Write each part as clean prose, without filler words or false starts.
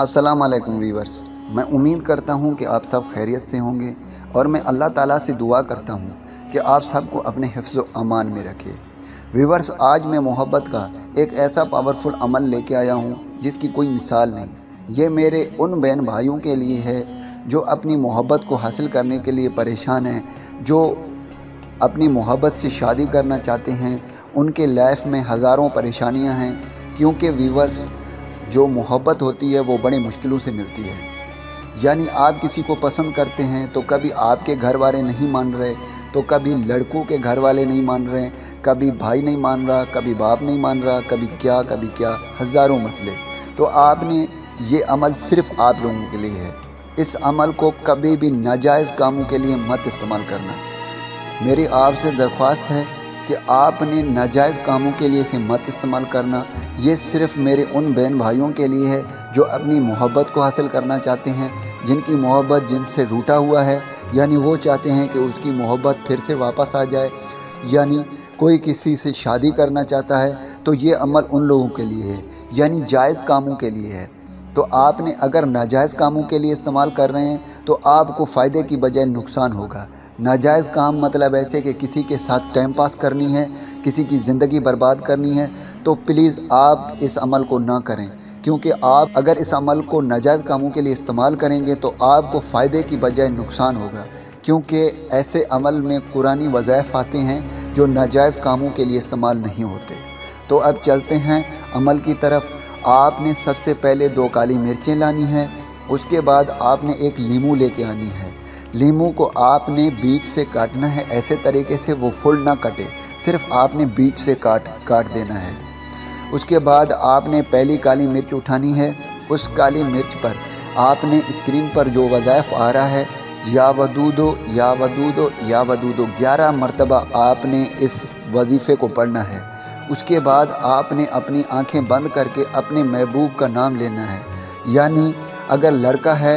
अस्सलाम वालेकुम व्यूअर्स। मैं उम्मीद करता हूं कि आप सब खैरियत से होंगे और मैं अल्लाह ताला से दुआ करता हूं कि आप सबको अपने हिफ्ज़ व अमान में रखे। व्यूअर्स, आज मैं मोहब्बत का एक ऐसा पावरफुल अमल लेके आया हूं जिसकी कोई मिसाल नहीं। ये मेरे उन बहन भाइयों के लिए है जो अपनी मोहब्बत को हासिल करने के लिए परेशान हैं, जो अपनी मोहब्बत से शादी करना चाहते हैं। उनके लाइफ में हज़ारों परेशानियां हैं, क्योंकि व्यूअर्स, जो मोहब्बत होती है वो बड़े मुश्किलों से मिलती है। यानी आप किसी को पसंद करते हैं तो कभी आपके घर वाले नहीं मान रहे, तो कभी लड़कों के घर वाले नहीं मान रहे, कभी भाई नहीं मान रहा, कभी बाप नहीं मान रहा, कभी क्या, हज़ारों मसले। तो आपने ये अमल सिर्फ़ आप लोगों के लिए है। इस अमल को कभी भी नाजायज़ कामों के लिए मत इस्तेमाल करना। मेरी आपसे दरख्वास्त है कि आपने नाजायज़ कामों के लिए इसे मत इस्तेमाल करना। ये सिर्फ़ मेरे उन बहन भाइयों के लिए है जो अपनी मोहब्बत को हासिल करना चाहते हैं, जिनकी मोहब्बत जिनसे रूठा हुआ है। यानी वो चाहते हैं कि उसकी मोहब्बत फिर से वापस आ जाए। यानी कोई किसी से शादी करना चाहता है तो ये अमल उन लोगों के लिए है, यानी जायज़ कामों के लिए है। तो आपने अगर नाजायज़ कामों के लिए इस्तेमाल कर रहे हैं तो आपको फ़ायदे की बजाय नुकसान होगा। नाजायज़ काम मतलब ऐसे कि किसी के साथ टाइम पास करनी है, किसी की ज़िंदगी बर्बाद करनी है, तो प्लीज़ आप इस अमल को ना करें। क्योंकि आप अगर इस अमल को नाजायज़ कामों के लिए इस्तेमाल करेंगे तो आपको फ़ायदे की बजाय नुकसान होगा। क्योंकि ऐसे अमल में कुरानी वज़ाइफ आते हैं जो नाजायज़ कामों के लिए इस्तेमाल नहीं होते। तो अब चलते हैं अमल की तरफ। आपने सबसे पहले 2 काली मिर्चें लानी है। उसके बाद आपने एक लीमू लेके आनी है। लीमू को आपने बीच से काटना है, ऐसे तरीके से वो फुल ना कटे, सिर्फ आपने बीच से काट देना है। उसके बाद आपने पहली काली मिर्च उठानी है। उस काली मिर्च पर आपने स्क्रीन पर जो वज़ाइफ आ रहा है, या वदूदो या वदूदो या वदूदो, 11 मरतबा आपने इस वजीफ़े को पढ़ना है। उसके बाद आपने अपनी आंखें बंद करके अपने महबूब का नाम लेना है। यानी अगर लड़का है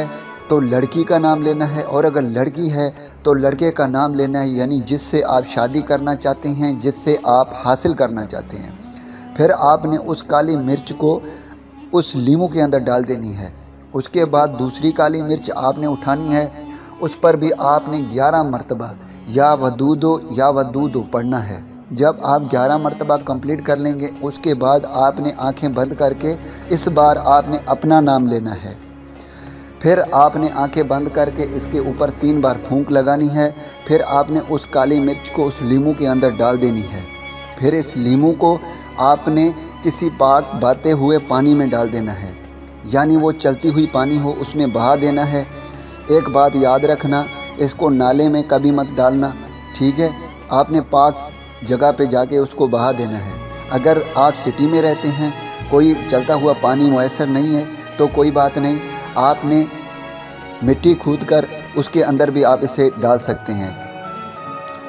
तो लड़की का नाम लेना है, और अगर लड़की है तो लड़के का नाम लेना है, यानी जिससे आप शादी करना चाहते हैं, जिससे आप हासिल करना चाहते हैं। फिर आपने उस काली मिर्च को उस लीमू के अंदर डाल देनी है। उसके बाद दूसरी काली मिर्च आपने उठानी है। उस पर भी आपने 11 मरतबा या वदूदो पढ़ना है। जब आप 11 मरतबा कंप्लीट कर लेंगे, उसके बाद आपने आंखें बंद करके इस बार आपने अपना नाम लेना है। फिर आपने आंखें बंद करके इसके ऊपर 3 बार फूंक लगानी है। फिर आपने उस काली मिर्च को उस लीमू के अंदर डाल देनी है। फिर इस लीमू को आपने किसी पाक बहते हुए पानी में डाल देना है, यानी वो चलती हुई पानी हो, उसमें बहा देना है। एक बात याद रखना, इसको नाले में कभी मत डालना, ठीक है। आपने पाक जगह पे जाके उसको बहा देना है। अगर आप सिटी में रहते हैं, कोई चलता हुआ पानी मुयसर नहीं है, तो कोई बात नहीं, आपने मिट्टी खोद कर उसके अंदर भी आप इसे डाल सकते हैं।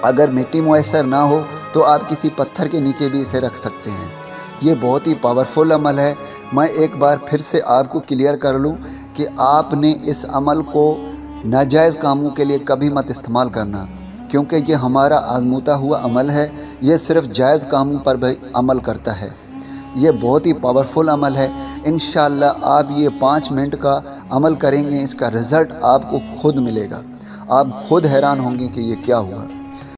अगर मिट्टी मुयसर ना हो तो आप किसी पत्थर के नीचे भी इसे रख सकते हैं। ये बहुत ही पावरफुल अमल है। मैं एक बार फिर से आपको क्लियर कर लूँ कि आपने इस अमल को नाजायज़ कामों के लिए कभी मत इस्तेमाल करना, क्योंकि ये हमारा आजमूदा हुआ अमल है। ये सिर्फ जायज़ कामों पर भी अमल करता है। ये बहुत ही पावरफुल अमल है। इंशाअल्लाह आप ये 5 मिनट का अमल करेंगे, इसका रिज़ल्ट आपको खुद मिलेगा। आप खुद हैरान होंगे कि ये क्या हुआ।